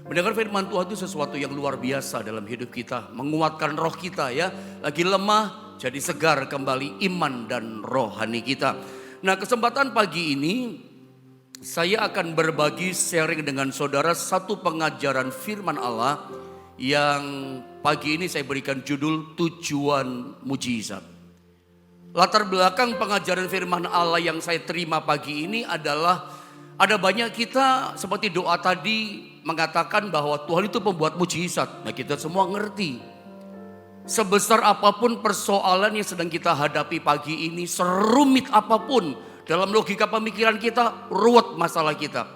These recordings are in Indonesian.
Mendengar firman Tuhan itu sesuatu yang luar biasa dalam hidup kita. Menguatkan roh kita ya. Lagi lemah jadi segar kembali iman dan rohani kita. Nah, kesempatan pagi ini saya akan berbagi sharing dengan saudara satu pengajaran firman Allah yang pagi ini saya berikan judul tujuan mujizat. Latar belakang pengajaran firman Allah yang saya terima pagi ini adalah ada banyak kita seperti doa tadi mengatakan bahwa Tuhan itu pembuat mujizat. Nah, kita semua ngerti. Sebesar apapun persoalan yang sedang kita hadapi pagi ini, serumit apapun dalam logika pemikiran kita, ruwet masalah kita.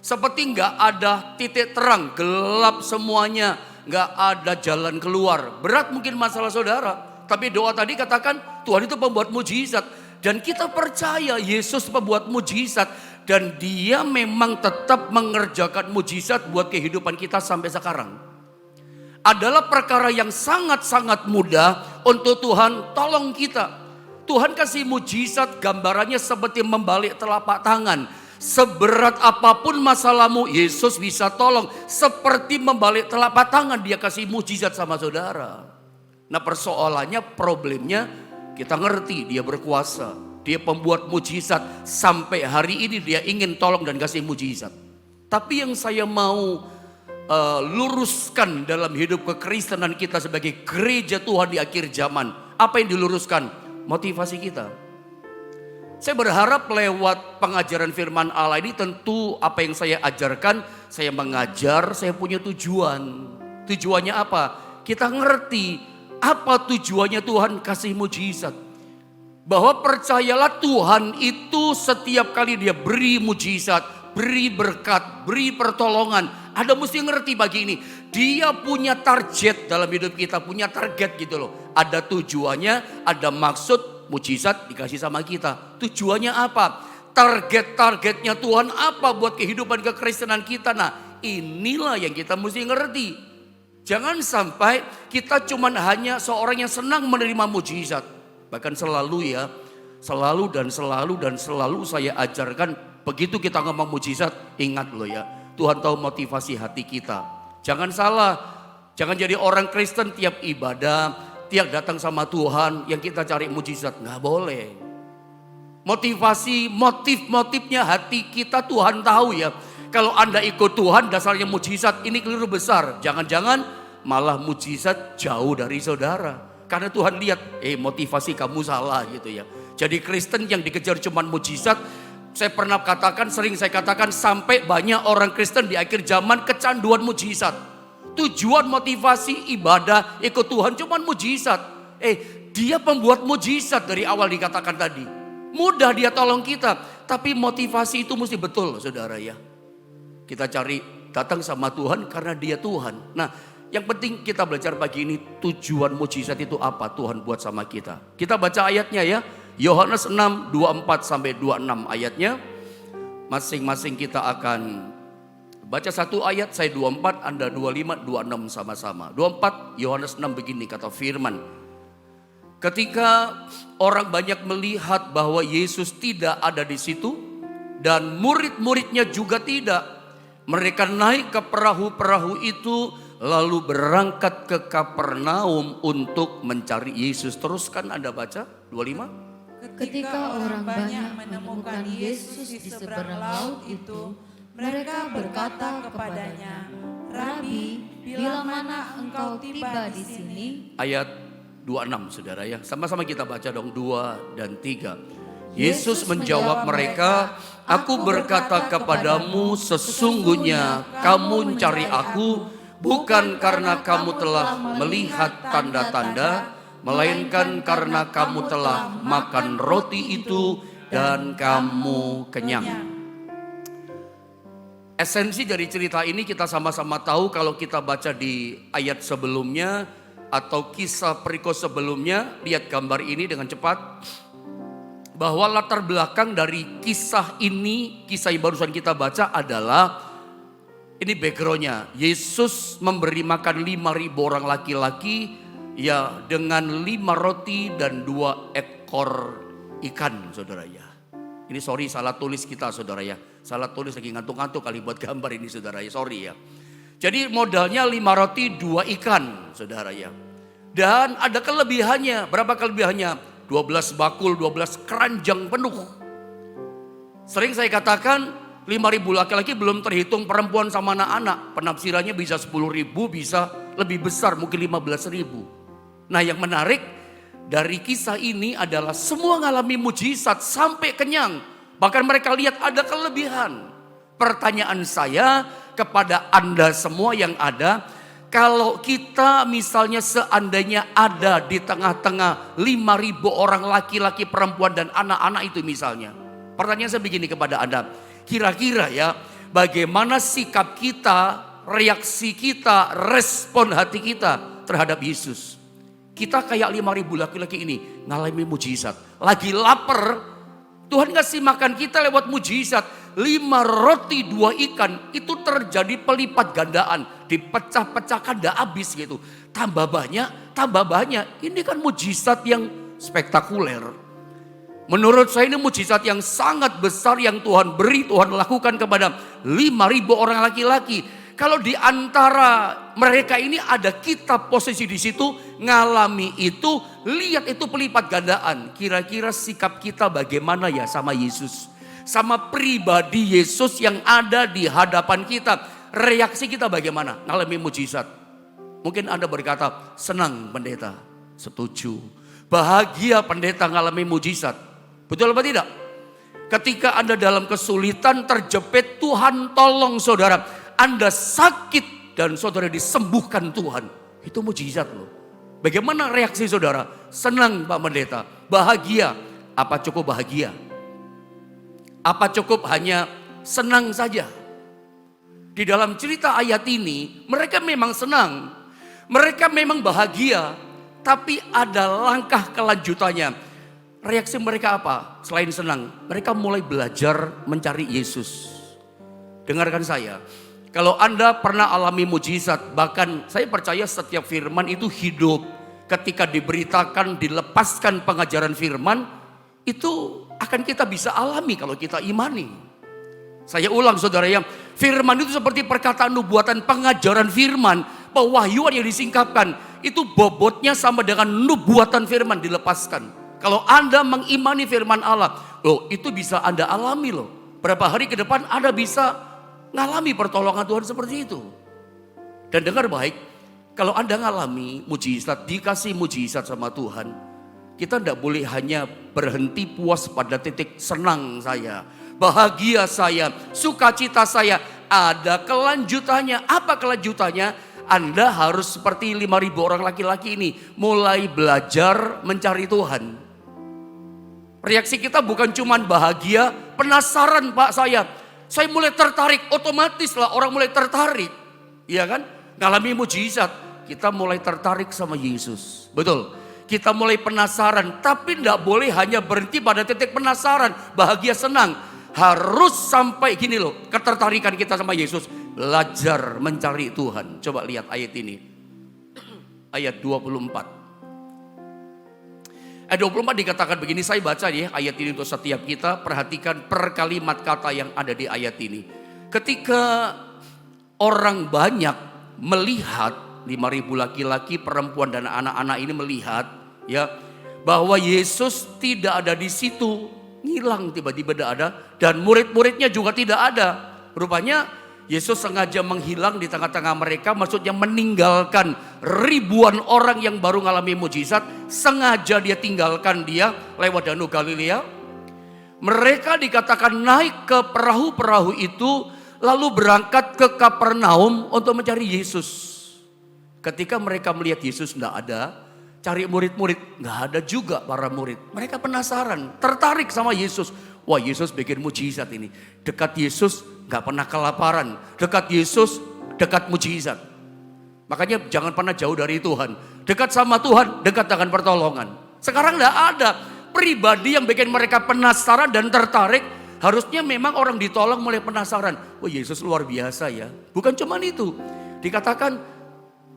Seperti nggak ada titik terang, gelap semuanya, nggak ada jalan keluar. Berat mungkin masalah saudara, tapi doa tadi katakan Tuhan itu pembuat mujizat. Dan kita percaya Yesus pembuat mujizat. Dan dia memang tetap mengerjakan mujizat buat kehidupan kita sampai sekarang. Adalah perkara yang sangat-sangat mudah untuk Tuhan tolong kita. Tuhan kasih mujizat gambarannya seperti membalik telapak tangan. Seberat apapun masalahmu, Yesus bisa tolong. Seperti membalik telapak tangan, dia kasih mujizat sama saudara. Nah, persoalannya, problemnya kita ngerti dia berkuasa. Dia pembuat mujizat, sampai hari ini dia ingin tolong dan kasih mujizat. Tapi yang saya mau luruskan dalam hidup kekristenan kita sebagai gereja Tuhan di akhir zaman. Apa yang diluruskan? Motivasi kita. Saya berharap lewat pengajaran firman Allah ini tentu apa yang saya ajarkan, saya mengajar, saya punya tujuan. Tujuannya apa? Kita ngerti apa tujuannya Tuhan kasih mujizat. Bahwa percayalah Tuhan itu setiap kali dia beri mujizat, beri berkat, beri pertolongan. Ada mesti ngerti pagi ini. Dia punya target dalam hidup kita, punya target gitu loh. Ada tujuannya, ada maksud mujizat dikasih sama kita. Tujuannya apa? Target-targetnya Tuhan apa buat kehidupan kekristenan kita. Nah, inilah yang kita mesti ngerti. Jangan sampai kita cuman hanya seorang yang senang menerima mujizat. Bahkan selalu saya ajarkan begitu kita ngomong mujizat, ingat loh ya, Tuhan tahu motivasi hati kita. Jangan salah, jangan jadi orang Kristen tiap ibadah, tiap datang sama Tuhan yang kita cari mujizat, nggak boleh. Motifnya hati kita Tuhan tahu ya. Kalau Anda ikut Tuhan dasarnya mujizat, ini keliru besar. Jangan-jangan malah mujizat jauh dari saudara. Karena Tuhan lihat, motivasi kamu salah gitu ya. Jadi Kristen yang dikejar cuman mujizat, sering saya katakan sampai banyak orang Kristen di akhir zaman kecanduan mujizat. Tujuan motivasi ibadah ikut Tuhan cuman mujizat. Dia pembuat mujizat dari awal dikatakan tadi. Mudah dia tolong kita, tapi motivasi itu mesti betul saudara ya. Kita cari datang sama Tuhan karena dia Tuhan. Nah, yang penting kita belajar pagi ini tujuan mujizat itu apa Tuhan buat sama kita. Kita baca ayatnya ya. Yohanes 6, 24 sampai 26 ayatnya. Masing-masing kita akan baca satu ayat, saya 24, Anda 25, 26 sama-sama. 24 Yohanes 6 begini kata firman. Ketika orang banyak melihat bahwa Yesus tidak ada di situ dan murid-muridnya juga tidak, mereka naik ke perahu-perahu itu lalu berangkat ke Kapernaum untuk mencari Yesus. Teruskan Anda baca 25. Ketika orang banyak menemukan Yesus di seberang laut itu, mereka berkata kepadanya, "Rabi, bila mana engkau tiba di sini?" Ayat 26 saudara ya. Sama-sama kita baca dong 2 dan 3. Yesus menjawab mereka, "Aku berkata kepadamu, sesungguhnya kamu mencari aku bukan karena kamu telah melihat tanda-tanda, melainkan karena kamu telah makan roti itu dan kamu kenyang." Esensi dari cerita ini kita sama-sama tahu kalau kita baca di ayat sebelumnya atau kisah perikop sebelumnya. Lihat gambar ini dengan cepat. Bahwa latar belakang dari kisah ini, kisah yang barusan kita baca adalah ini backgroundnya. Yesus memberi makan 5.000 orang laki-laki ya dengan 5 roti dan 2 ekor ikan saudara ya. Ini salah tulis kita saudara ya. Salah tulis lagi ngantuk-ngantuk kali buat gambar ini saudara ya, sorry ya. Jadi modalnya 5 roti 2 ikan, saudara ya. Dan ada kelebihannya, berapa kelebihannya? 12 bakul, 12 keranjang penuh. Sering saya katakan 5.000 laki-laki belum terhitung perempuan sama anak-anak. Penafsirannya bisa 10.000, bisa lebih besar, mungkin 15.000. Nah yang menarik dari kisah ini adalah semua ngalami mujizat sampai kenyang. Bahkan mereka lihat ada kelebihan. Pertanyaan saya kepada Anda semua yang ada, kalau kita misalnya seandainya ada di tengah-tengah 5.000 orang laki-laki, perempuan dan anak-anak itu misalnya. Pertanyaan saya begini kepada Anda, kira-kira ya bagaimana sikap kita, reaksi kita, respon hati kita terhadap Yesus. Kita kayak 5.000 laki-laki ini ngalami mujizat. Lagi lapar, Tuhan kasih makan kita lewat mujizat. 5 roti 2 ikan itu terjadi pelipat gandaan. Dipecah-pecahkan tidak habis gitu. Tambah banyak, tambah banyak. Ini kan mujizat yang spektakuler. Menurut saya ini mujizat yang sangat besar yang Tuhan beri, Tuhan lakukan kepada 5.000 orang laki-laki. Kalau di antara mereka ini ada kita posisi di situ, ngalami itu, lihat itu pelipat gandaan. Kira-kira sikap kita bagaimana ya sama Yesus? Sama pribadi Yesus yang ada di hadapan kita. Reaksi kita bagaimana? Ngalami mujizat. Mungkin Anda berkata, senang pendeta. Setuju. Bahagia pendeta ngalami mujizat. Betul apa tidak? Ketika Anda dalam kesulitan terjepit, Tuhan tolong saudara. Anda sakit dan saudara disembuhkan Tuhan. Itu mujizat loh. Bagaimana reaksi saudara? Senang Pak Pendeta. Bahagia. Apa cukup bahagia? Apa cukup hanya senang saja? Di dalam cerita ayat ini, mereka memang senang. Mereka memang bahagia. Tapi ada langkah kelanjutannya. Reaksi mereka apa? Selain senang, mereka mulai belajar mencari Yesus. Dengarkan saya. Kalau Anda pernah alami mujizat, bahkan saya percaya setiap firman itu hidup. Ketika diberitakan, dilepaskan pengajaran firman, itu akan kita bisa alami kalau kita imani. Saya ulang saudara ya, firman itu seperti perkataan nubuatan, pengajaran firman, pewahyuan yang disingkapkan. Itu bobotnya sama dengan nubuatan firman dilepaskan. Kalau Anda mengimani firman Allah, loh itu bisa Anda alami loh. Berapa hari ke depan Anda bisa ngalami pertolongan Tuhan seperti itu. Dan dengar baik, kalau Anda ngalami mujizat, dikasih mujizat sama Tuhan, kita tidak boleh hanya berhenti puas pada titik senang saya, bahagia saya, sukacita saya. Ada kelanjutannya. Apa kelanjutannya? Anda harus seperti 5.000 orang laki-laki ini, mulai belajar mencari Tuhan. Reaksi kita bukan cuma bahagia, penasaran Pak saya mulai tertarik, otomatis lah orang mulai tertarik. Iya kan? Ngalami mujizat, kita mulai tertarik sama Yesus. Betul. Kita mulai penasaran, tapi tidak boleh hanya berhenti pada titik penasaran, bahagia, senang. Harus sampai gini loh, ketertarikan kita sama Yesus. Belajar mencari Tuhan. Coba lihat ayat ini. Ayat 24. Ayat 24 dikatakan begini, saya baca ya ayat ini untuk setiap kita. Perhatikan per kalimat kata yang ada di ayat ini. Ketika orang banyak melihat, 5.000 laki-laki, perempuan dan anak-anak ini melihat ya bahwa Yesus tidak ada di situ, ngilang tiba-tiba tidak ada, dan murid-muridnya juga tidak ada. Rupanya Yesus sengaja menghilang di tengah-tengah mereka, maksudnya meninggalkan ribuan orang yang baru ngalami mujizat, sengaja dia tinggalkan dia lewat Danau Galilea. Mereka dikatakan naik ke perahu-perahu itu, lalu berangkat ke Kapernaum untuk mencari Yesus. Ketika mereka melihat Yesus tidak ada, cari murid-murid, nggak ada juga para murid. Mereka penasaran, tertarik sama Yesus. Wah, Yesus bikin mujizat ini. Dekat Yesus nggak pernah kelaparan. Dekat Yesus, dekat mujizat. Makanya jangan pernah jauh dari Tuhan. Dekat sama Tuhan, dekat dengan pertolongan. Sekarang nggak ada pribadi yang bikin mereka penasaran dan tertarik. Harusnya memang orang ditolong mulai penasaran. Wah, Yesus luar biasa ya. Bukan cuma itu. Dikatakan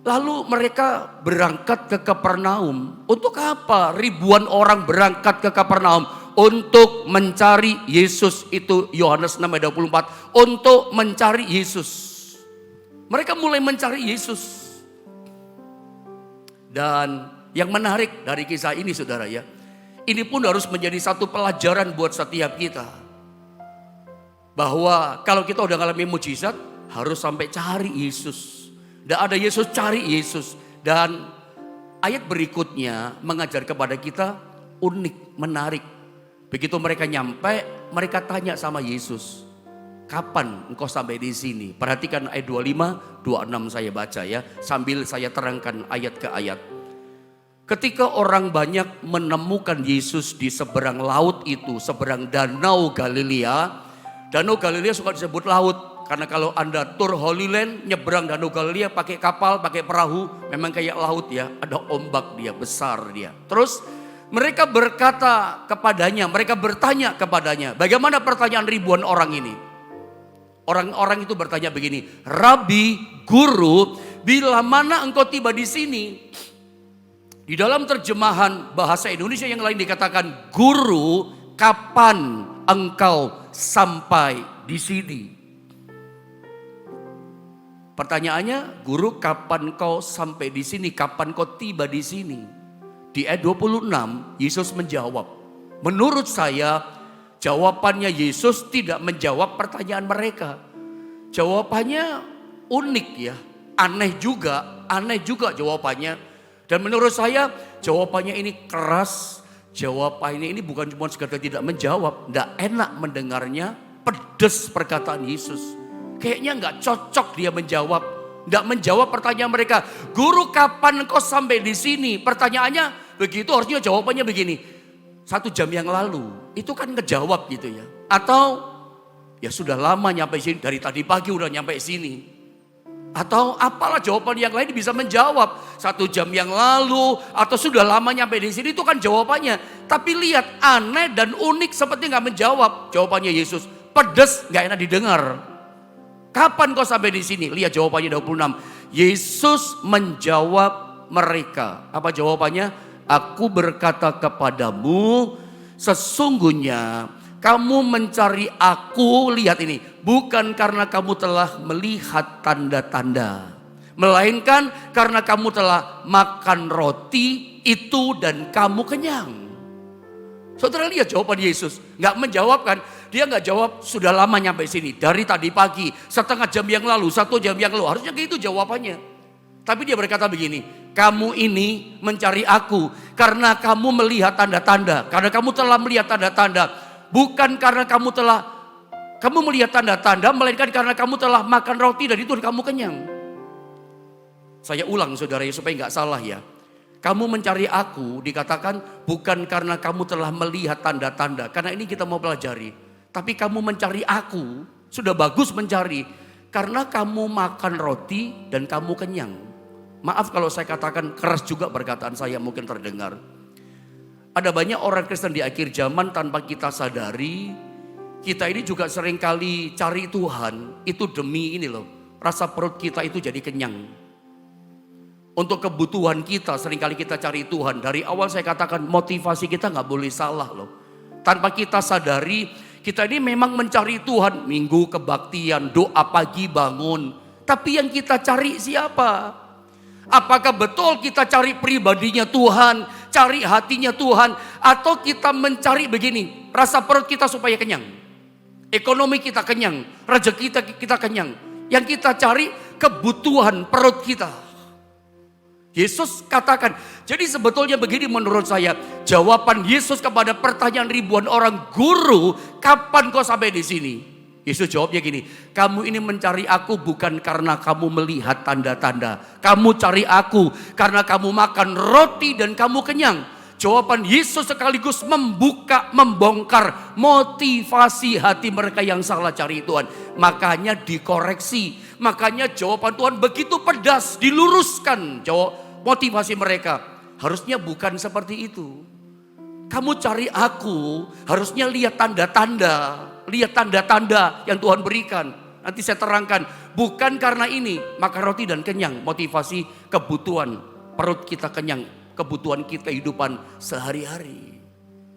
lalu mereka berangkat ke Kapernaum. Untuk apa ribuan orang berangkat ke Kapernaum? Untuk mencari Yesus. Itu Yohanes 6 ayat 24. Untuk mencari Yesus. Mereka mulai mencari Yesus. Dan yang menarik dari kisah ini saudara ya, ini pun harus menjadi satu pelajaran buat setiap kita. Bahwa kalau kita udah ngalami mujizat, harus sampai cari Yesus. Tidak ada Yesus, cari Yesus. Dan ayat berikutnya mengajar kepada kita unik, menarik. Begitu mereka nyampe, mereka tanya sama Yesus, kapan engkau sampai di sini? Perhatikan ayat 25, 26 saya baca ya, sambil saya terangkan ayat ke ayat. Ketika orang banyak menemukan Yesus di seberang laut itu, seberang Danau Galilea. Danau Galilea suka disebut laut, karena kalau Anda tur Holy Land, nyeberang Danau Galilea pakai kapal, pakai perahu, memang kayak laut ya, ada ombak dia, besar dia. Terus mereka berkata kepadanya, mereka bertanya kepadanya, bagaimana pertanyaan ribuan orang ini? Orang-orang itu bertanya begini, Rabi, Guru, bila mana engkau tiba di sini? Di dalam terjemahan bahasa Indonesia yang lain dikatakan, Guru, kapan engkau sampai di sini? Pertanyaannya, Guru, kapan kau sampai di sini? Kapan kau tiba di sini? Di ayat 26, Yesus menjawab. Menurut saya, jawabannya Yesus tidak menjawab pertanyaan mereka. Jawabannya unik ya, aneh juga jawabannya. Dan menurut saya jawabannya ini keras, jawabannya ini bukan cuma sekedar tidak menjawab, tidak enak mendengarnya, pedes perkataan Yesus. Kayaknya nggak cocok dia menjawab, nggak menjawab pertanyaan mereka. Guru, kapan kau sampai di sini? Pertanyaannya begitu, harusnya jawabannya begini. 1 jam yang lalu, itu kan ngejawab gitu ya. Atau ya sudah lama nyampe sini, dari tadi pagi udah nyampe sini. Atau apalah jawaban yang lain bisa menjawab. 1 jam yang lalu atau sudah lama nyampe di sini, itu kan jawabannya. Tapi lihat aneh dan unik seperti nggak menjawab. Jawabannya Yesus pedes, nggak enak didengar. Kapan kau sampai di sini? Lihat jawabannya 26. Yesus menjawab mereka. Apa jawabannya? Aku berkata kepadamu, sesungguhnya kamu mencari aku, lihat ini, bukan karena kamu telah melihat tanda-tanda, melainkan karena kamu telah makan roti itu dan kamu kenyang. Saudara lihat jawaban Yesus, nggak menjawabkan. Dia nggak jawab sudah lama nyampe sini, dari tadi pagi, setengah jam yang lalu, 1 jam yang lalu. Harusnya gitu jawabannya. Tapi dia berkata begini, kamu ini mencari aku karena kamu melihat tanda-tanda. Karena kamu telah melihat tanda-tanda. Bukan karena kamu melihat tanda-tanda, melainkan karena kamu telah makan roti dan itu kamu kenyang. Saya ulang saudara ya, supaya nggak salah ya. Kamu mencari aku dikatakan bukan karena kamu telah melihat tanda-tanda. Karena ini kita mau pelajari. Tapi kamu mencari aku, sudah bagus mencari. Karena kamu makan roti dan kamu kenyang. Maaf kalau saya katakan keras juga perkataan saya, mungkin terdengar. Ada banyak orang Kristen di akhir zaman tanpa kita sadari. Kita ini juga seringkali cari Tuhan itu demi ini loh. Rasa perut kita itu jadi kenyang. Untuk kebutuhan kita seringkali kita cari Tuhan. Dari awal saya katakan motivasi kita gak boleh salah loh. Tanpa kita sadari kita ini memang mencari Tuhan. Minggu kebaktian, doa pagi bangun. Tapi yang kita cari siapa? Apakah betul kita cari pribadinya Tuhan, cari hatinya Tuhan, atau kita mencari begini, rasa perut kita supaya kenyang, ekonomi kita kenyang, rezeki kita kenyang. Yang kita cari kebutuhan perut kita. Yesus katakan, jadi sebetulnya begini menurut saya, jawaban Yesus kepada pertanyaan ribuan orang, Guru, kapan kau sampai di sini? Yesus jawabnya gini, kamu ini mencari aku bukan karena kamu melihat tanda-tanda. Kamu cari aku karena kamu makan roti dan kamu kenyang. Jawaban Yesus sekaligus membongkar motivasi hati mereka yang salah cari Tuhan. Makanya dikoreksi. Makanya jawaban Tuhan begitu pedas, diluruskan motivasi mereka. Harusnya bukan seperti itu. Kamu cari aku, harusnya lihat tanda-tanda. Lihat tanda-tanda yang Tuhan berikan. Nanti saya terangkan. Bukan karena ini, makan roti dan kenyang. Motivasi kebutuhan perut kita kenyang. Kebutuhan kita kehidupan sehari-hari.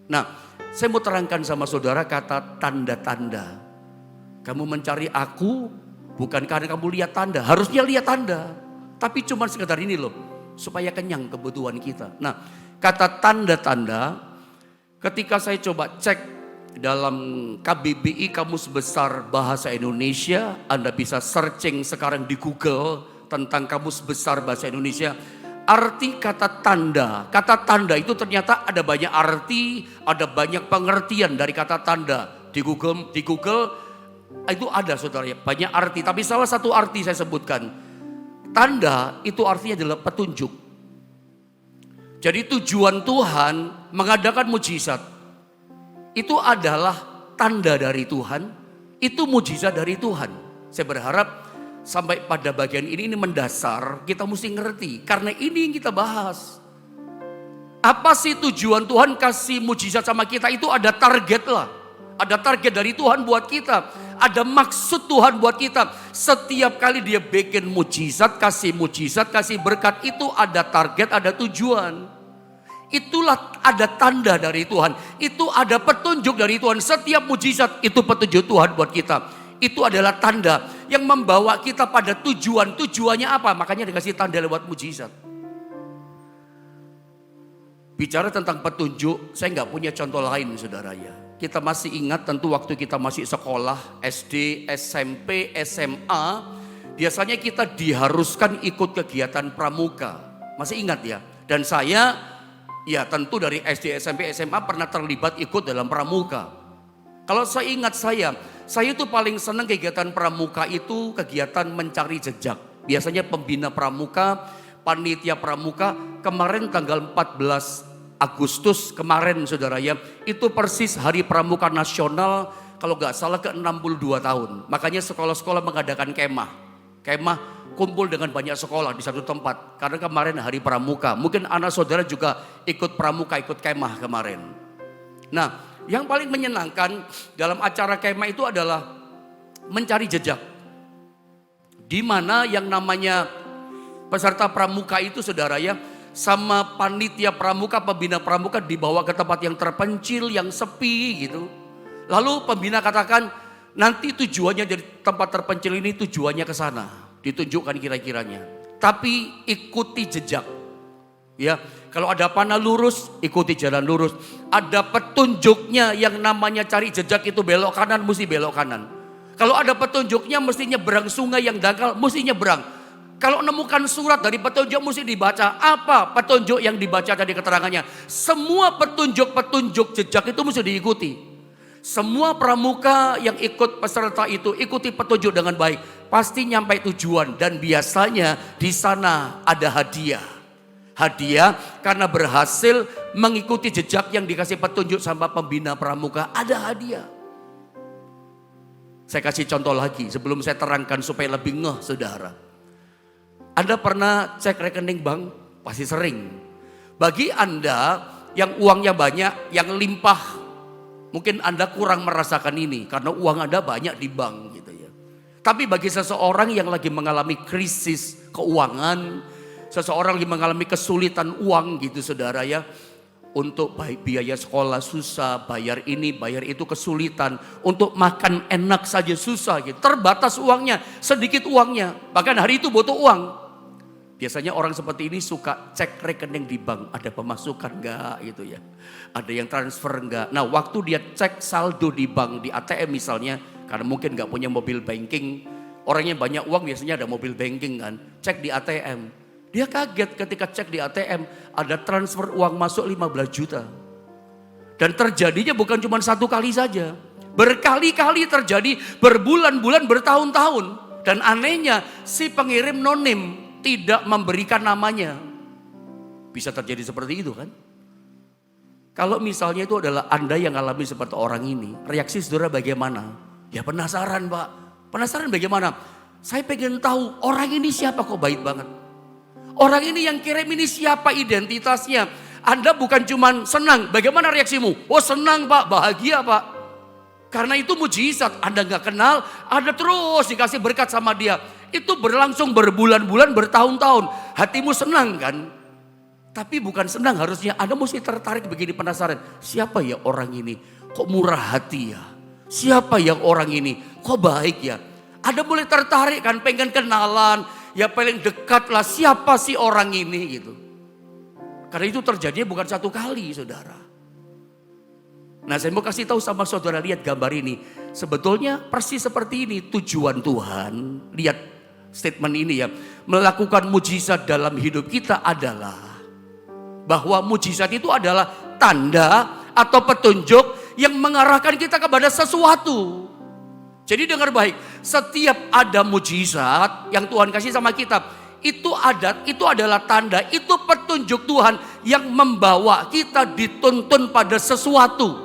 Nah, saya mau terangkan sama saudara kata tanda-tanda. Kamu mencari aku Bukan karena kamu lihat tanda, harusnya lihat tanda. Tapi cuma sekedar ini loh, supaya kenyang kebutuhan kita. Nah, kata tanda-tanda, ketika saya coba cek dalam KBBI Kamus Besar Bahasa Indonesia, Anda bisa searching sekarang di Google tentang Kamus Besar Bahasa Indonesia. Arti kata tanda itu ternyata ada banyak arti, ada banyak pengertian dari kata tanda. Di Google itu ada saudara, banyak arti. Tapi salah satu arti saya sebutkan, tanda itu artinya adalah petunjuk. Jadi tujuan Tuhan mengadakan mujizat itu adalah tanda dari Tuhan, itu mujizat dari Tuhan. Saya berharap sampai pada bagian ini mendasar, kita mesti ngerti. Karena ini yang kita bahas. Apa sih tujuan Tuhan kasih mujizat sama kita? Itu ada target lah. Ada target dari Tuhan buat kita. Ada maksud Tuhan buat kita. Setiap kali dia bikin mujizat, kasih berkat, itu ada target, ada tujuan. Itulah ada tanda dari Tuhan. Itu ada petunjuk dari Tuhan. Setiap mujizat itu petunjuk Tuhan buat kita. Itu adalah tanda yang membawa kita pada tujuan. Tujuannya apa? Makanya dikasih tanda lewat mujizat. Bicara tentang petunjuk, saya nggak punya contoh lain saudara ya. Kita masih ingat tentu waktu kita masih sekolah, SD, SMP, SMA. Biasanya kita diharuskan ikut kegiatan pramuka. Masih ingat ya? Dan saya ya tentu dari SD, SMP, SMA pernah terlibat ikut dalam pramuka. Kalau saya ingat saya itu paling senang kegiatan pramuka itu kegiatan mencari jejak. Biasanya pembina pramuka, panitia pramuka, kemarin tanggal 14 Agustus kemarin saudara ya, itu persis hari pramuka nasional kalau nggak salah ke-62 tahun. Makanya sekolah-sekolah mengadakan kemah kumpul dengan banyak sekolah di satu tempat. Karena kemarin hari pramuka, mungkin anak saudara juga ikut pramuka, ikut kemah kemarin. Nah, yang paling menyenangkan dalam acara kemah itu adalah mencari jejak. Di mana yang namanya peserta pramuka itu saudara ya, sama panitia pramuka, pembina pramuka dibawa ke tempat yang terpencil, yang sepi gitu. Lalu pembina katakan, nanti tujuannya dari tempat terpencil ini tujuannya ke sana, ditunjukkan kira-kiranya. Tapi ikuti jejak. Ya, kalau ada panah lurus, ikuti jalan lurus. Ada petunjuknya yang namanya cari jejak itu belok kanan, mesti belok kanan. Kalau ada petunjuknya mesti nyebrang sungai yang dangkal, mesti nyebrang. Kalau menemukan surat dari petunjuk mesti dibaca. Apa petunjuk yang dibaca tadi keterangannya? Semua petunjuk jejak itu mesti diikuti. Semua pramuka yang ikut peserta itu ikuti petunjuk dengan baik. Pasti nyampe tujuan dan biasanya di sana ada hadiah. Hadiah karena berhasil mengikuti jejak yang dikasih petunjuk sama pembina pramuka. Ada hadiah. Saya kasih contoh lagi sebelum saya terangkan supaya lebih ngeh saudara. Anda pernah cek rekening bank? Pasti sering. Bagi Anda yang uangnya banyak, yang limpah, mungkin Anda kurang merasakan ini karena uang Anda banyak di bank gitu ya. Tapi bagi seseorang yang lagi mengalami krisis keuangan, seseorang yang mengalami kesulitan uang gitu saudara ya, untuk biaya sekolah susah, bayar ini, bayar itu kesulitan, untuk makan enak saja susah gitu. Terbatas uangnya, sedikit uangnya, bahkan hari itu butuh uang. Biasanya orang seperti ini suka cek rekening di bank, ada pemasukan enggak gitu ya. Ada yang transfer enggak. Nah waktu dia cek saldo di bank, di ATM misalnya, karena mungkin enggak punya mobil banking. Orangnya banyak uang biasanya ada mobil banking kan, cek di ATM. Dia kaget ketika cek di ATM, ada transfer uang masuk 15 juta. Dan terjadinya bukan cuma satu kali saja. Berkali-kali terjadi, berbulan-bulan, bertahun-tahun. Dan anehnya si pengirim nonim, tidak memberikan namanya. Bisa terjadi seperti itu kan? Kalau misalnya itu adalah Anda yang alami seperti orang ini, reaksi saudara bagaimana? Ya penasaran Pak. Penasaran bagaimana? Saya pengen tahu orang ini siapa kok baik banget. Orang ini yang kirim ini siapa identitasnya. Anda bukan cuma senang, bagaimana reaksimu? Oh senang Pak, bahagia Pak. Karena itu mujizat, Anda gak kenal, Anda terus dikasih berkat sama dia. Itu berlangsung berbulan-bulan, bertahun-tahun. Hatimu senang kan? Tapi bukan senang harusnya. Anda mesti tertarik begini penasaran. Siapa ya orang ini? Kok murah hati ya? Siapa yang orang ini? Kok baik ya? Ada mulai tertarik kan, pengen kenalan, ya paling dekat lah siapa sih orang ini gitu. Karena itu terjadinya bukan satu kali saudara. Nah saya mau kasih tahu sama saudara, lihat gambar ini. Sebetulnya persis seperti ini tujuan Tuhan. Lihat statement ini ya. Melakukan mujizat dalam hidup kita adalah bahwa mujizat itu adalah tanda atau petunjuk yang mengarahkan kita kepada sesuatu. Jadi dengar baik, setiap ada mujizat yang Tuhan kasih sama kita, itu adalah tanda, itu petunjuk Tuhan yang membawa kita dituntun pada sesuatu.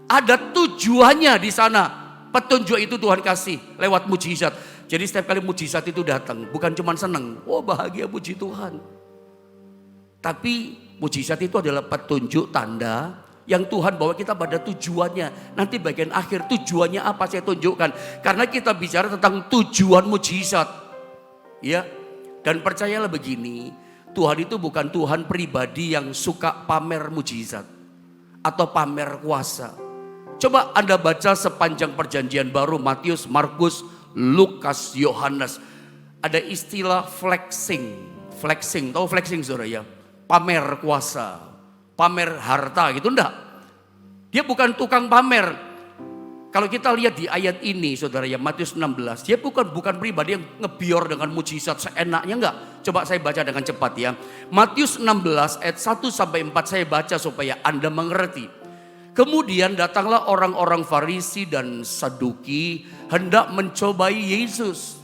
Ada tujuannya di sana. Petunjuk itu Tuhan kasih lewat mujizat. Jadi setiap kali mujizat itu datang, bukan cuma senang, oh bahagia puji Tuhan. Tapi mujizat itu adalah petunjuk, tanda yang Tuhan bawa kita pada tujuannya. Nanti bagian akhir tujuannya apa saya tunjukkan. Karena kita bicara tentang tujuan mujizat. Ya. Dan percayalah begini, Tuhan itu bukan Tuhan pribadi yang suka pamer mujizat atau pamer kuasa. Coba Anda baca sepanjang perjanjian baru, Matius, Markus, Lukas, Yohanes. Ada istilah flexing. Flexing, tahu flexing saudara ya? Pamer kuasa, pamer harta gitu, enggak. Dia bukan tukang pamer. Kalau kita lihat di ayat ini saudara ya, Matius 16, dia bukan pribadi yang ngebior dengan mujizat seenaknya, enggak. Coba saya baca dengan cepat ya. Matius 16 ayat 1 sampai 4 saya baca supaya Anda mengerti. Kemudian datanglah orang-orang Farisi dan Saduki hendak mencobai Yesus.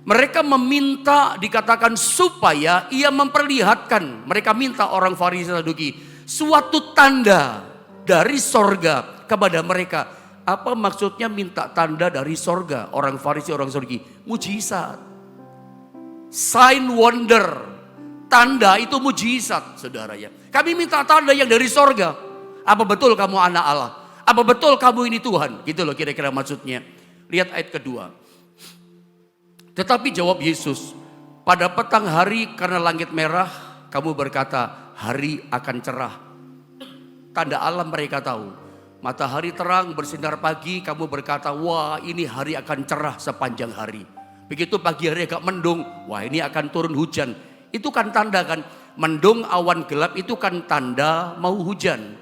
Mereka meminta dikatakan supaya ia memperlihatkan. Mereka minta orang Farisi dan Saduki suatu tanda dari sorga kepada mereka. Apa maksudnya minta tanda dari sorga? Orang Farisi, orang Saduki, mujizat, sign wonder, tanda itu mujizat saudara ya. Kami minta tanda yang dari sorga. Apa betul kamu anak Allah? Apa betul kamu ini Tuhan? Gitu loh kira-kira maksudnya. Lihat ayat kedua. Tetapi jawab Yesus, pada petang hari karena langit merah, kamu berkata hari akan cerah. Tanda alam mereka tahu. Matahari terang bersinar pagi, kamu berkata wah ini hari akan cerah sepanjang hari. Begitu pagi hari agak mendung, wah ini akan turun hujan. Itu kan tanda kan, mendung awan gelap itu kan tanda mau hujan.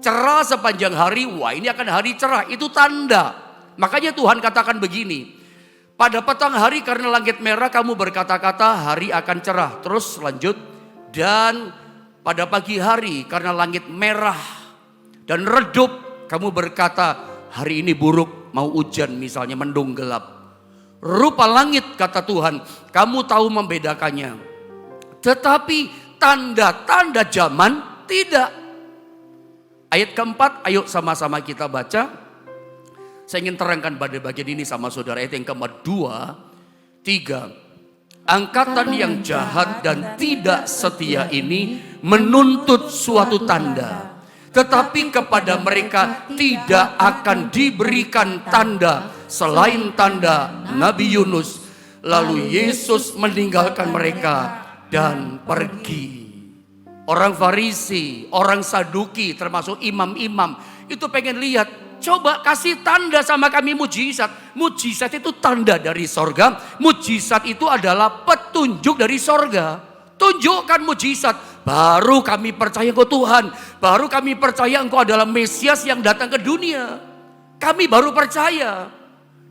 Cerah sepanjang hari, wah ini akan hari cerah, itu tanda. Makanya Tuhan katakan begini, pada petang hari karena langit merah kamu berkata-kata hari akan cerah. Terus lanjut, dan pada pagi hari karena langit merah dan redup kamu berkata hari ini buruk, mau hujan misalnya, mendung gelap. Rupa langit kata Tuhan, kamu tahu membedakannya. Tetapi tanda-tanda zaman tidak. Ayat keempat, ayo sama-sama kita baca. Saya ingin terangkan pada bagian ini sama saudara. Ayat yang kedua, 3. Angkatan yang jahat dan tidak setia ini menuntut suatu tanda. Tetapi kepada mereka tidak akan diberikan tanda selain tanda Nabi Yunus. Lalu Yesus meninggalkan mereka dan pergi. Orang Farisi, orang Saduki termasuk imam-imam itu pengen lihat, coba kasih tanda sama kami mujizat. Mujizat itu tanda dari sorga, mujizat itu adalah petunjuk dari sorga. Tunjukkan mujizat, baru kami percaya engkau Tuhan, baru kami percaya engkau adalah Mesias yang datang ke dunia. Kami baru percaya.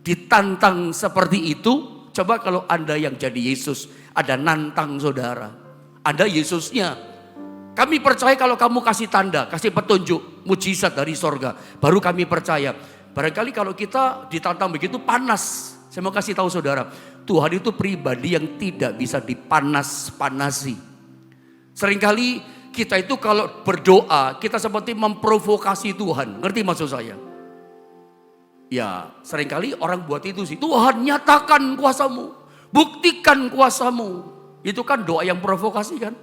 Ditantang seperti itu, coba kalau Anda yang jadi Yesus, ada nantang saudara. Anda Yesusnya. Kami percaya kalau kamu kasih tanda, kasih petunjuk, mujizat dari sorga, baru kami percaya. Barangkali kalau kita ditantang begitu panas. Saya mau kasih tahu saudara, Tuhan itu pribadi yang tidak bisa dipanas-panasi. Seringkali kita itu kalau berdoa, kita seperti memprovokasi Tuhan. Ngerti maksud saya? Ya, seringkali orang buat itu sih. Tuhan nyatakan kuasamu, buktikan kuasamu. Itu kan doa yang provokasi kan?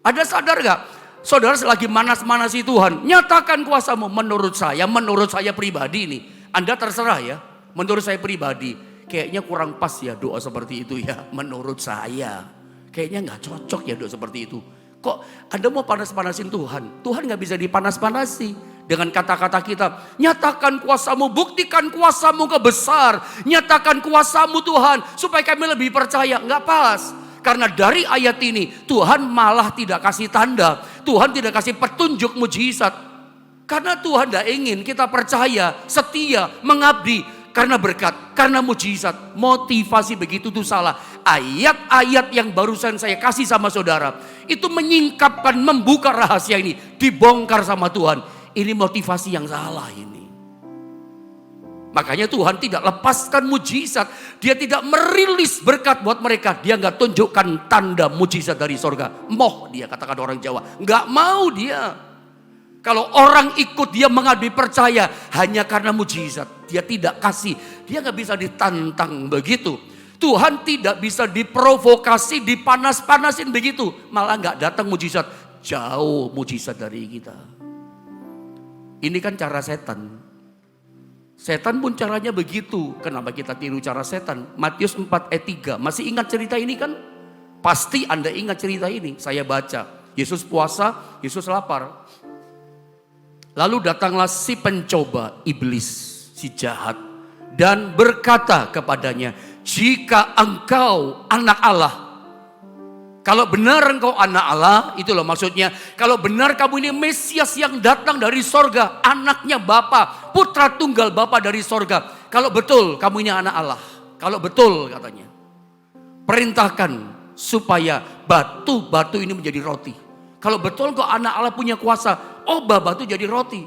Ada sadar gak? Saudara selagi manas-manasi Tuhan, nyatakan kuasamu. Menurut saya pribadi nih. Anda terserah ya. Menurut saya pribadi, kayaknya kurang pas ya doa seperti itu ya. Menurut saya, kayaknya gak cocok ya doa seperti itu. Kok Anda mau panas-panasin Tuhan? Tuhan gak bisa dipanas-panasi. Dengan kata-kata kita, nyatakan kuasamu, buktikan kuasamu besar. Nyatakan kuasamu Tuhan, supaya kami lebih percaya. Enggak pas. Karena dari ayat ini, Tuhan malah tidak kasih tanda. Tuhan tidak kasih petunjuk mujizat. Karena Tuhan tidak ingin kita percaya, setia, mengabdi. Karena berkat, karena mujizat. Motivasi begitu itu salah. Ayat-ayat yang barusan saya kasih sama saudara, itu menyingkapkan, membuka rahasia ini. Dibongkar sama Tuhan. Ini motivasi yang salah ini. Makanya Tuhan tidak lepaskan mujizat. Dia tidak merilis berkat buat mereka. Dia nggak tunjukkan tanda mujizat dari sorga. Moh dia, katakan orang Jawa. Nggak mau dia. Kalau orang ikut dia mengabdi percaya hanya karena mujizat. Dia tidak kasih. Dia nggak bisa ditantang begitu. Tuhan tidak bisa diprovokasi, dipanas-panasin begitu. Malah nggak datang mujizat. Jauh mujizat dari kita. Ini kan cara setan. Setan pun caranya begitu. Kenapa kita tiru cara setan? Matius 4 ayat 3. Masih ingat cerita ini kan? Pasti Anda ingat cerita ini. Saya baca. Yesus puasa, Yesus lapar. Lalu datanglah si pencoba, iblis, si jahat. Dan berkata kepadanya, jika engkau anak Allah. Kalau benar engkau anak Allah, itu loh maksudnya. Kalau benar kamu ini Mesias yang datang dari sorga, anaknya Bapa, putra tunggal Bapa dari sorga. Kalau betul kamu ini anak Allah. Kalau betul katanya. Perintahkan supaya batu-batu ini menjadi roti. Kalau betul kau anak Allah punya kuasa, ubah batu jadi roti.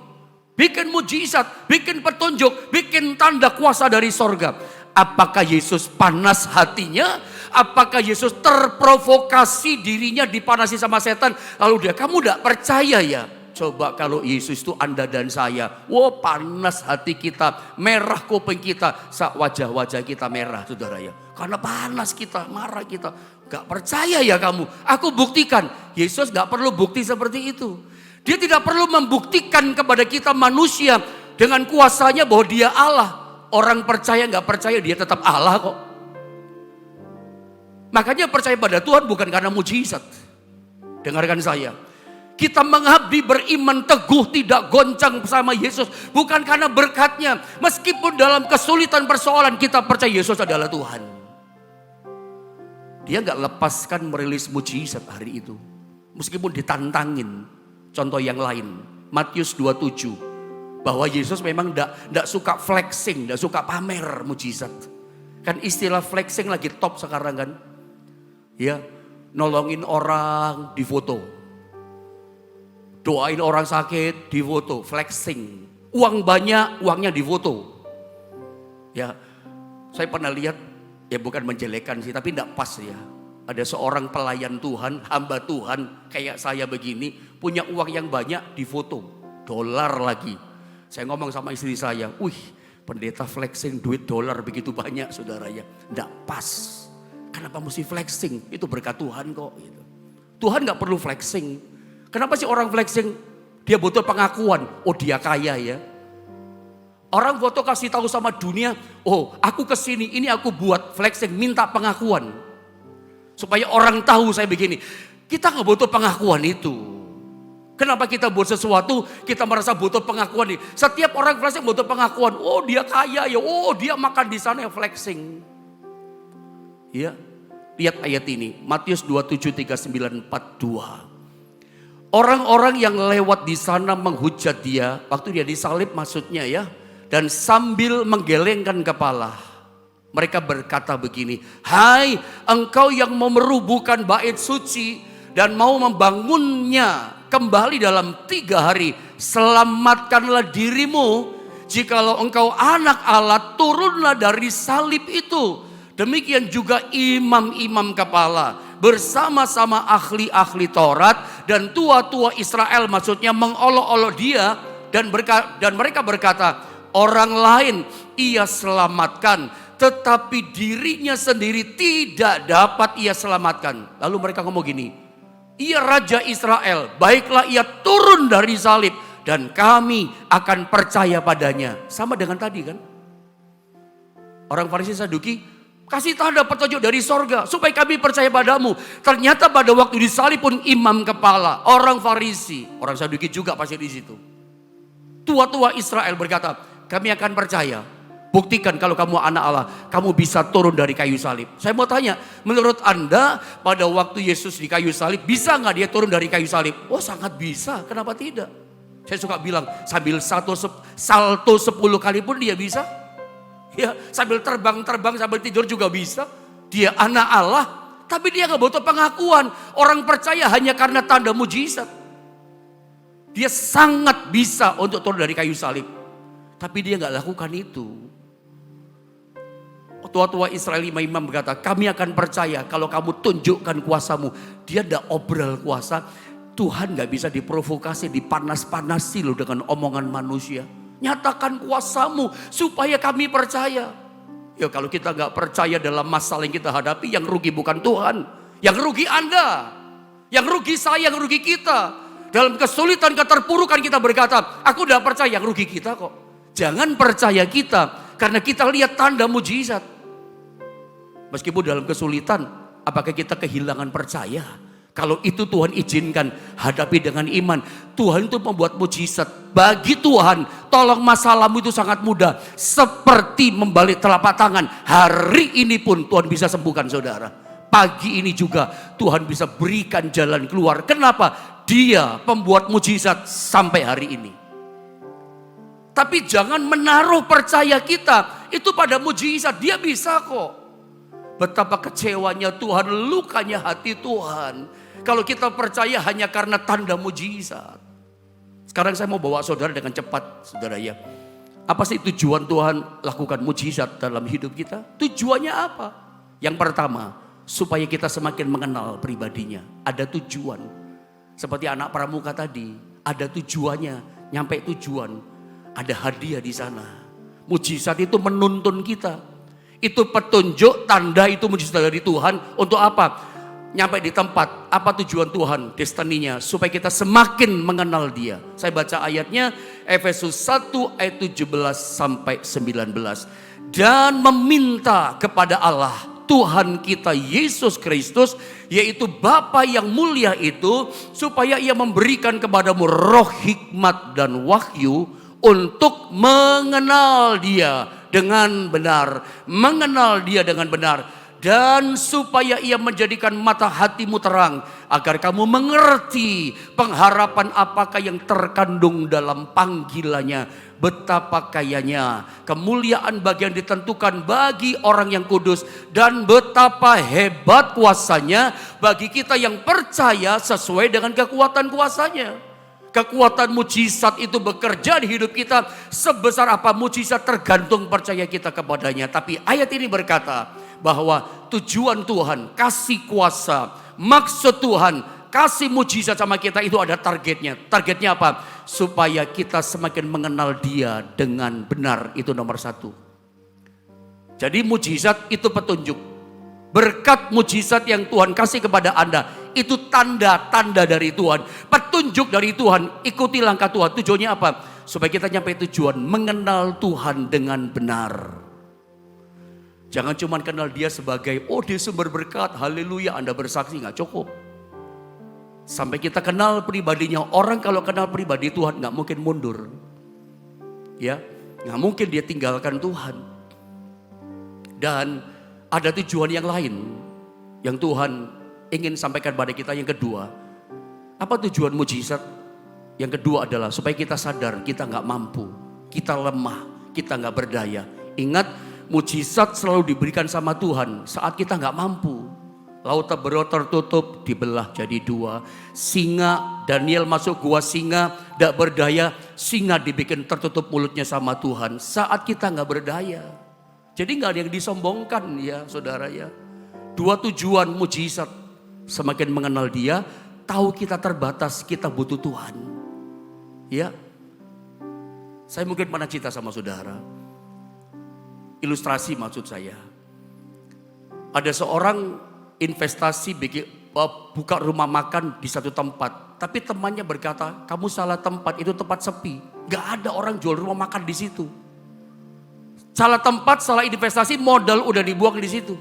Bikin mujizat, bikin petunjuk, bikin tanda kuasa dari sorga. Apakah Yesus panas hatinya? Apakah Yesus terprovokasi dirinya dipanasi sama setan? Lalu dia, kamu tidak percaya ya? Coba kalau Yesus itu Anda dan saya. Wah, panas hati kita, merah kuping kita. Wajah-wajah kita merah saudara ya. Karena panas kita, marah kita. Gak percaya ya kamu? Aku buktikan. Yesus gak perlu bukti seperti itu. Dia tidak perlu membuktikan kepada kita manusia dengan kuasanya bahwa dia Allah. Orang percaya gak percaya dia tetap Allah kok. Makanya percaya pada Tuhan bukan karena mujizat. Dengarkan saya. Kita mengabdi beriman teguh tidak goncang sama Yesus. Bukan karena berkatnya. Meskipun dalam kesulitan persoalan kita percaya Yesus adalah Tuhan. Dia gak lepaskan merilis mujizat hari itu. Meskipun ditantangin. Contoh yang lain. Matius 27. Bahwa Yesus memang gak suka flexing. Gak suka pamer mujizat. Kan istilah flexing lagi top sekarang kan. Ya, nolongin orang di foto. Doain orang sakit di foto, flexing. Uang banyak, uangnya di foto. Ya, saya pernah lihat, ya bukan menjelekan sih, tapi tidak pas ya. Ada seorang pelayan Tuhan, hamba Tuhan, kayak saya begini, punya uang yang banyak di foto. Dolar lagi. Saya ngomong sama istri saya, wih pendeta flexing duit dolar begitu banyak saudara ya. Tidak pas. Kenapa mesti flexing? Itu berkat Tuhan kok. Gitu. Tuhan gak perlu flexing. Kenapa sih orang flexing? Dia butuh pengakuan. Oh dia kaya ya. Orang foto kasih tahu sama dunia. Oh aku kesini, ini aku buat flexing. Minta pengakuan. Supaya orang tahu saya begini. Kita gak butuh pengakuan itu. Kenapa kita buat sesuatu, kita merasa butuh pengakuan. Setiap orang flexing butuh pengakuan. Oh dia kaya ya, oh dia makan di sana ya flexing. Ya, lihat ayat ini. Matius 27, 39, 42. Orang-orang yang lewat di sana menghujat dia. Waktu dia disalib maksudnya ya. Dan sambil menggelengkan kepala. Mereka berkata begini. Hai engkau yang mau merubuhkan bait suci. Dan mau membangunnya kembali dalam 3 hari. Selamatkanlah dirimu. Jikalau engkau anak Allah turunlah dari salib itu. Demikian juga imam-imam kepala bersama-sama ahli-ahli Taurat dan tua-tua Israel maksudnya mengolok-olok dia dan mereka berkata, orang lain ia selamatkan tetapi dirinya sendiri tidak dapat ia selamatkan. Lalu mereka ngomong gini, ia Raja Israel, baiklah ia turun dari salib dan kami akan percaya padanya. Sama dengan tadi kan. Orang Farisi Saduki kasih tanda petunjuk dari sorga supaya kami percaya padamu. Ternyata pada waktu disalib pun imam kepala, orang Farisi, orang Saduki juga pasti di situ. Tua-tua Israel berkata, kami akan percaya. Buktikan kalau kamu anak Allah, kamu bisa turun dari kayu salib. Saya mau tanya, menurut Anda pada waktu Yesus di kayu salib, bisa nggak dia turun dari kayu salib? Oh sangat bisa, kenapa tidak? Saya suka bilang, sambil salto 10 kali pun dia bisa. Ya, sambil terbang, sambil tidur juga bisa. Dia anak Allah, tapi dia nggak butuh pengakuan. Orang percaya hanya karena tanda mujizat. Dia sangat bisa untuk turun dari kayu salib. Tapi dia nggak lakukan itu. Tua-tua Israel imam berkata, kami akan percaya kalau kamu tunjukkan kuasamu. Dia tidak obral kuasa. Tuhan gak bisa diprovokasi, dipanas-panasi loh dengan omongan manusia. Nyatakan kuasamu supaya kami percaya. Ya kalau kita gak percaya dalam masalah yang kita hadapi, yang rugi bukan Tuhan. Yang rugi Anda. Yang rugi saya, yang rugi kita. Dalam kesulitan, keterpurukan kita berkata, aku udah percaya, yang rugi kita kok. Jangan percaya kita, karena kita lihat tanda mujizat. Meskipun dalam kesulitan, apakah kita kehilangan percaya? Kalau itu Tuhan izinkan, hadapi dengan iman. Tuhan itu membuat mujizat. Bagi Tuhan, tolong masalahmu itu sangat mudah. Seperti membalik telapak tangan. Hari ini pun Tuhan bisa sembuhkan saudara. Pagi ini juga Tuhan bisa berikan jalan keluar. Kenapa? Dia pembuat mujizat sampai hari ini. Tapi jangan menaruh percaya kita itu pada mujizat. Dia bisa kok. Betapa kecewanya Tuhan, lukanya hati Tuhan. Kalau kita percaya hanya karena tanda mujizat. Sekarang saya mau bawa saudara dengan cepat, saudara ya. Apa sih tujuan Tuhan lakukan mujizat dalam hidup kita? Tujuannya apa? Yang pertama, supaya kita semakin mengenal pribadinya. Ada tujuan. Seperti anak pramuka tadi, ada tujuannya, nyampe tujuan. Ada hadiah di sana. Mujizat itu menuntun kita. Itu petunjuk, tanda itu mujizat dari Tuhan. Untuk apa? Nyampe di tempat. Apa tujuan Tuhan? Destininya. Supaya kita semakin mengenal dia. Saya baca ayatnya. Efesus 1 ayat 17 sampai 19. Dan meminta kepada Allah, Tuhan kita Yesus Kristus, yaitu Bapa yang mulia itu, supaya ia memberikan kepadamu roh hikmat dan wahyu untuk mengenal dia dengan benar, mengenal dia dengan benar, dan supaya ia menjadikan mata hatimu terang, agar kamu mengerti pengharapan apakah yang terkandung dalam panggilannya, betapa kayanya kemuliaan bagi yang ditentukan bagi orang yang kudus, dan betapa hebat kuasanya bagi kita yang percaya sesuai dengan kekuatan kuasanya. Kekuatan mujizat itu bekerja di hidup kita. Sebesar apa mujizat tergantung percaya kita kepadanya. Tapi ayat ini berkata bahwa tujuan Tuhan, kasih kuasa, maksud Tuhan, kasih mujizat sama kita itu ada targetnya. Targetnya apa? Supaya kita semakin mengenal dia dengan benar. Itu nomor satu. Jadi mujizat itu petunjuk. Berkat mujizat yang Tuhan kasih kepada Anda, itu tanda-tanda dari Tuhan, petunjuk dari Tuhan. Ikuti langkah Tuhan. Tujuannya apa? Supaya kita nyampe tujuan, mengenal Tuhan dengan benar. Jangan cuma kenal dia sebagai, oh dia sumber berkat, haleluya, Anda bersaksi, nggak cukup. Sampai kita kenal pribadinya. Orang kalau kenal pribadi Tuhan nggak mungkin mundur, ya, nggak mungkin dia tinggalkan Tuhan. Dan ada tujuan yang lain yang Tuhan ingin sampaikan pada kita. Yang kedua, apa tujuan mujizat? Yang kedua adalah supaya kita sadar kita nggak mampu, kita lemah, kita nggak berdaya. Ingat, mujizat selalu diberikan sama Tuhan saat kita nggak mampu. Laut Tiberias tertutup, dibelah jadi dua. Singa, Daniel masuk gua singa, nggak berdaya. Singa dibikin tertutup mulutnya sama Tuhan saat kita nggak berdaya. Jadi nggak ada yang disombongkan ya saudara ya. Dua tujuan mujizat. Semakin mengenal dia, tahu kita terbatas, kita butuh Tuhan. Ya, saya mungkin pernah cerita sama saudara. Ilustrasi maksud saya. Ada seorang investasi buka rumah makan di satu tempat. Tapi temannya berkata, kamu salah tempat, itu tempat sepi. Gak ada orang jual rumah makan di situ. Salah tempat, salah investasi, modal udah dibuang di situ.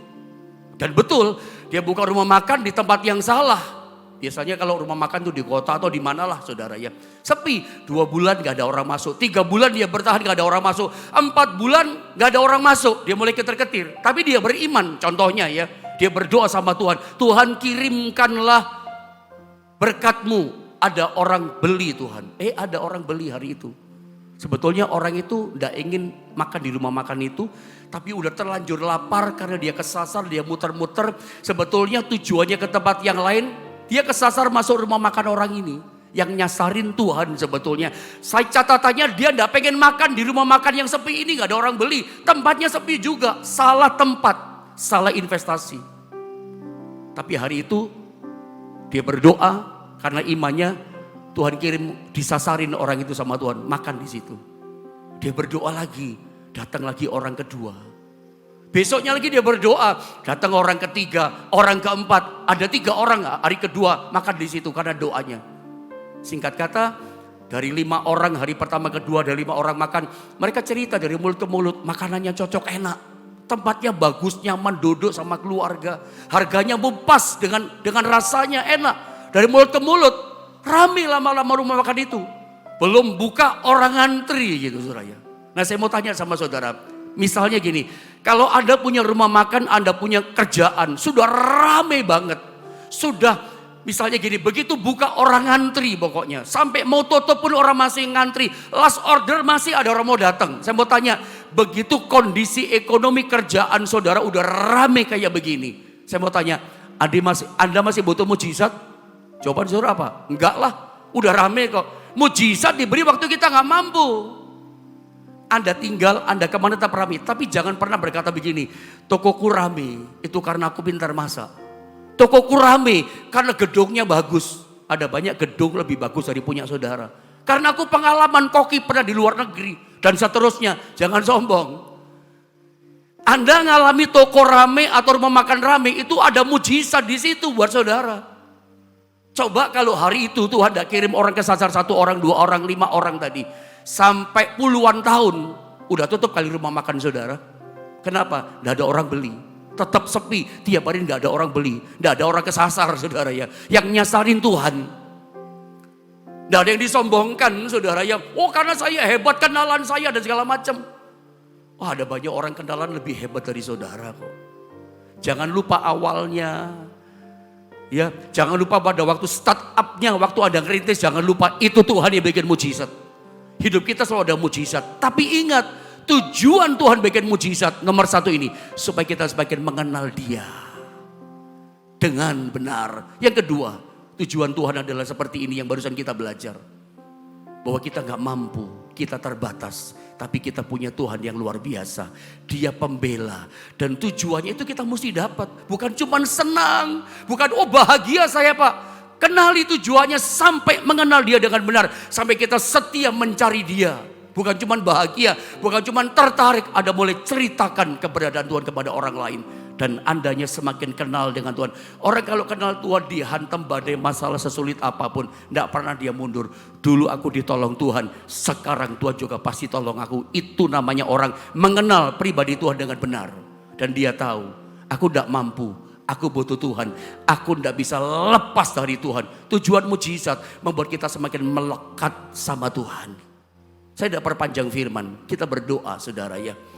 Dan betul, dia buka rumah makan di tempat yang salah. Biasanya kalau rumah makan tuh di kota atau di mana lah saudara ya. Sepi, 2 bulan gak ada orang masuk. 3 bulan dia bertahan gak ada orang masuk. 4 bulan gak ada orang masuk. Dia mulai ketir-ketir. Tapi dia beriman contohnya ya. Dia berdoa sama Tuhan. Tuhan kirimkanlah berkat-Mu. Ada orang beli Tuhan. Ada orang beli hari itu. Sebetulnya orang itu tidak ingin makan di rumah makan itu. Tapi udah terlanjur lapar karena dia kesasar, dia muter-muter. Sebetulnya tujuannya ke tempat yang lain. Dia kesasar masuk rumah makan orang ini. Yang nyasarin Tuhan sebetulnya. Saya catatannya dia tidak pengen makan di rumah makan yang sepi ini. Gak ada orang beli. Tempatnya sepi juga. Salah tempat. Salah investasi. Tapi hari itu dia berdoa. Karena imannya Tuhan kirim disasarin orang itu sama Tuhan. Makan di situ. Dia berdoa lagi. Datang lagi orang kedua. Besoknya lagi dia berdoa. Datang orang ketiga. Orang keempat. Ada 3 orang hari kedua makan di situ karena doanya. Singkat kata. Dari 5 orang hari pertama kedua. Dari 5 orang makan. Mereka cerita dari mulut ke mulut. Makanannya cocok enak. Tempatnya bagus nyaman duduk sama keluarga. Harganya pas dengan rasanya enak. Dari mulut ke mulut, rame lama-lama rumah makan itu. Belum buka orang ngantri gitu saudara. Nah saya mau tanya sama saudara, misalnya gini, kalau Anda punya rumah makan, Anda punya kerjaan, sudah rame banget. Sudah misalnya gini, begitu buka orang ngantri pokoknya. Sampai mau tutup pun orang masih ngantri. Last order masih ada orang mau datang. Saya mau tanya, begitu kondisi ekonomi kerjaan saudara udah rame kayak begini. Saya mau tanya, Anda masih butuh mujizat? Jawaban saudara apa? Enggak lah, udah rame kok. Mujizat diberi waktu kita gak mampu. Anda tinggal, Anda kemana tetap rame. Tapi jangan pernah berkata begini, tokoku rame, itu karena aku pintar masak. Tokoku rame, karena gedungnya bagus. Ada banyak gedung lebih bagus dari punya saudara. Karena aku pengalaman koki pernah di luar negeri. Dan seterusnya, jangan sombong. Anda ngalami toko rame atau rumah makan rame, itu ada mujizat di situ buat saudara. Coba kalau hari itu Tuhan tidak kirim orang kesasar 1 orang, 2 orang, 5 orang tadi. Sampai puluhan tahun udah tutup kali rumah makan saudara. Kenapa? Tidak ada orang beli. Tetap sepi. Tiap hari tidak ada orang beli. Tidak ada orang kesasar saudara ya. Yang nyasarin Tuhan. Tidak ada yang disombongkan saudara ya. Oh karena saya hebat, kenalan saya dan segala macam. Oh ada banyak orang kenalan lebih hebat dari saudara kok. Jangan lupa awalnya. Ya, jangan lupa pada waktu start up-nya, waktu Anda ngerintis, jangan lupa itu Tuhan yang bikin mujizat. Hidup kita selalu ada mujizat. Tapi ingat, tujuan Tuhan bikin mujizat nomor 1 ini. Supaya kita semakin mengenal Dia. Dengan benar. Yang kedua, tujuan Tuhan adalah seperti ini yang barusan kita belajar. Bahwa kita gak mampu, kita terbatas. Tapi kita punya Tuhan yang luar biasa. Dia pembela. Dan tujuannya itu kita mesti dapat. Bukan cuma senang. Bukan bahagia saya Pak. Kenali tujuannya sampai mengenal Dia dengan benar. Sampai kita setia mencari Dia. Bukan cuma bahagia. Bukan cuma tertarik. Ada boleh ceritakan keberadaan Tuhan kepada orang lain. Dan andanya semakin kenal dengan Tuhan. Orang kalau kenal Tuhan dihantam badai masalah sesulit apapun. Tidak pernah dia mundur. Dulu aku ditolong Tuhan. Sekarang Tuhan juga pasti tolong aku. Itu namanya orang mengenal pribadi Tuhan dengan benar. Dan dia tahu. Aku tidak mampu. Aku butuh Tuhan. Aku tidak bisa lepas dari Tuhan. Tujuan mujizat membuat kita semakin melekat sama Tuhan. Saya tidak perpanjang firman. Kita berdoa saudara ya.